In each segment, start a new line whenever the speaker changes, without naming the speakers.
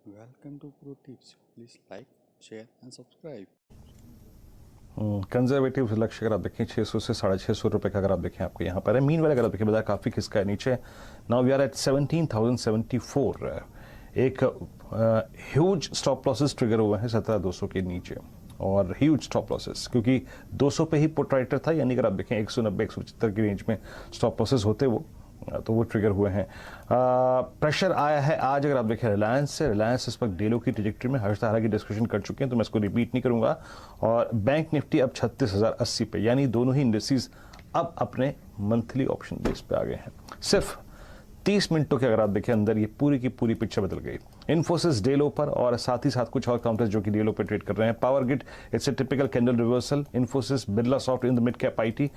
Welcome to Pro Tips. Please like, share and subscribe.
Conservative लक्ष्य अगर आप देखें 600 से 650 रुपए का, अगर आप देखें आपको यहाँ पर है। मीन वाले अगर आप देखें बाजार काफ़ी खिसका है नीचे। Now we are at 17,074। एक ह्यूज स्टॉप लॉसेस ट्रिगर हुए हैं 17,200 के नीचे, और ह्यूज स्टॉप लॉसेस क्योंकि 200 पे ही पुट राइटर था, यानी अगर आप देखें 190-175 की रेंज में स्टॉप लॉसेस होते तो वो ट्रिगर हुए हैं। प्रेशर आया है आज अगर आप देखें रिलायंस से। रिलायंस इस वक्त डेलो की ट्रैजेक्टरी में हर तरह की डिस्कशन कर चुके हैं, तो मैं इसको रिपीट नहीं करूंगा। और बैंक निफ्टी अब 36,080 पे, यानी दोनों ही इंडेक्सेस अब अपने मंथली ऑप्शन बेस पे आ गए हैं। सिर्फ 30 मिनटों के अगर आप देखें अंदर ये पूरी की पूरी पिक्चर बदल गई। इन्फोसिस डेलो पर, और साथ ही साथ कुछ और काउंटर्स जो कि डेलो पे ट्रेड कर रहे हैं। Power grid it's a typical candle reversal. Infosys, Birla soft in the mid cap IT,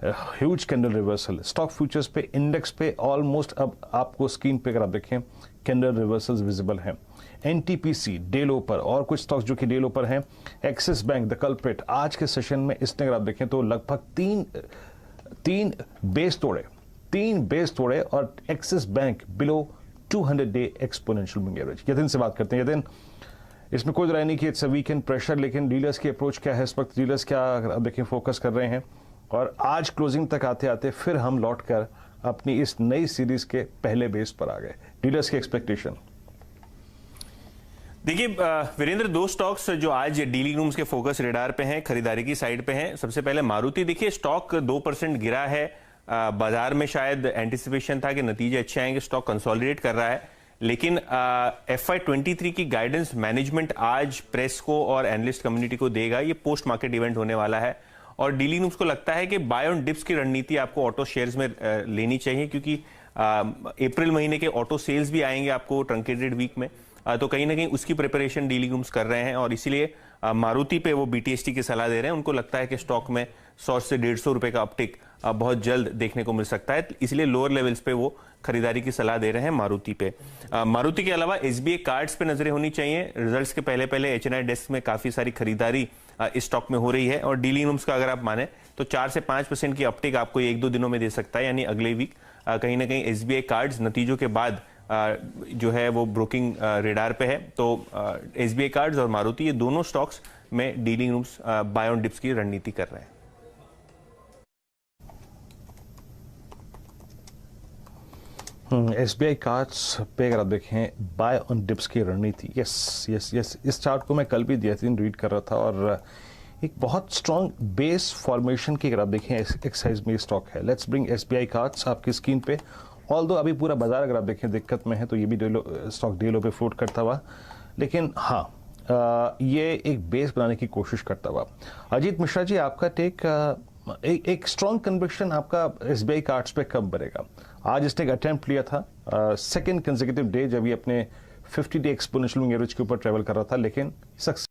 huge candle reversal. Stock futures पे, इंडेक्स पे ऑलमोस्ट अब आपको स्क्रीन पे अगर आप देखें कैंडल रिवर्सल्स विजिबल हैं। एनटीपीसी डेलो पर, और कुछ स्टॉक्स जो कि डेलो पर हैं। एक्सिस बैंक द कल्प्रिट, आज के सेशन में इसने अगर आप देखें तो लगभग तीन बेस तोड़े और axis bank below 200 day exponential moving average. Yatin से बात करते हैं। यतिन, इसमें कोई राय नहीं कि इट्स अ वीकेंड प्रेशर, लेकिन डीलर्स की अप्रोच क्या है इस वक्त? डीलर्स क्या आप देखें फोकस कर रहे हैं, और आज क्लोजिंग तक आते आते फिर हम लौट कर अपनी इस नई सीरीज के पहले बेस पर आ गए। डीलर्स की एक्सपेक्टेशन
देखिए वीरेंद्र, दो स्टॉक्स जो आज डीलिंग रूम्स के फोकस रेडार पे हैं, खरीदारी की साइड पे हैं। सबसे पहले मारुति। देखिए स्टॉक 2% गिरा है। बाजार में शायद एंटिसिपेशन था कि नतीजे अच्छे आएंगे, स्टॉक कंसोलिडेट कर रहा है, लेकिन FY23 की गाइडेंस मैनेजमेंट आज प्रेस को और एनालिस्ट कम्युनिटी को देगा। ये पोस्ट मार्केट इवेंट होने वाला है, और डीलिंग रूम्स को लगता है कि बाय ऑन डिप्स की रणनीति आपको ऑटो शेयर्स में लेनी चाहिए, क्योंकि अप्रैल महीने के ऑटो सेल्स भी आएंगे आपको ट्रंकेटेड वीक में, तो कहीं ना कहीं उसकी प्रिपरेशन डीलिंग रूम्स कर रहे हैं, और इसीलिए मारुति पे वो BTST की सलाह दे रहे हैं। उनको लगता है कि स्टॉक में 100 से 150 रुपए का अपटिक बहुत जल्द देखने को मिल सकता है, इसलिए लोअर लेवल्स पे वो खरीदारी की सलाह दे रहे हैं मारुति पे। मारुति के अलावा SBI कार्ड्स पे नजरें होनी चाहिए। रिजल्ट्स के पहले HNI डेस्क में काफी सारी खरीदारी इस स्टॉक में हो रही है, और डीलिंग रूम्स का अगर आप माने तो 4 से 5% की अपटिक आपको 1-2 दिनों में दे सकता है, यानी अगले वीक कहीं ना कहीं SBI कार्ड्स नतीजों के बाद जो है वो ब्रोकिंग रेडार पे है। तो SBI कार्ड्स और मारुति, ये दोनों स्टॉक्स में dealing rooms buy on dips की रणनीति कर रहे हैं।
SBI कार्ड्स पे अगर आप देखें बाय ऑन डिप्स की रणनीति, यस इस चार्ट को मैं कल भी दिया दिन रीड कर रहा था, और एक बहुत स्ट्रॉन्ग बेस फॉर्मेशन की अगर आप देखें एक्सरसाइज में स्टॉक है। लेट्स ब्रिंग SBI कार्ड्स आपकी स्क्रीन पे। ऑल्दो अभी पूरा बाजार अगर आप देखें दिक्कत में है, तो ये भी स्टॉक डेलो पे फ्लोट करता हुआ, लेकिन हाँ ये एक बेस बनाने की कोशिश करता हुआ। अजीत मिश्रा जी, आपका एक स्ट्रॉन्ग कन्विक्शन आपका SBI कार्ड्स पे कब बनेगा? आज इसने एक अटेम्प्ट लिया था सेकंड कंसेक्यूटिव डे, जब ये अपने 50 डे एक्सपोनेंशियल मूविंग एवरेज के ऊपर ट्रेवल कर रहा था, लेकिन सक्सेस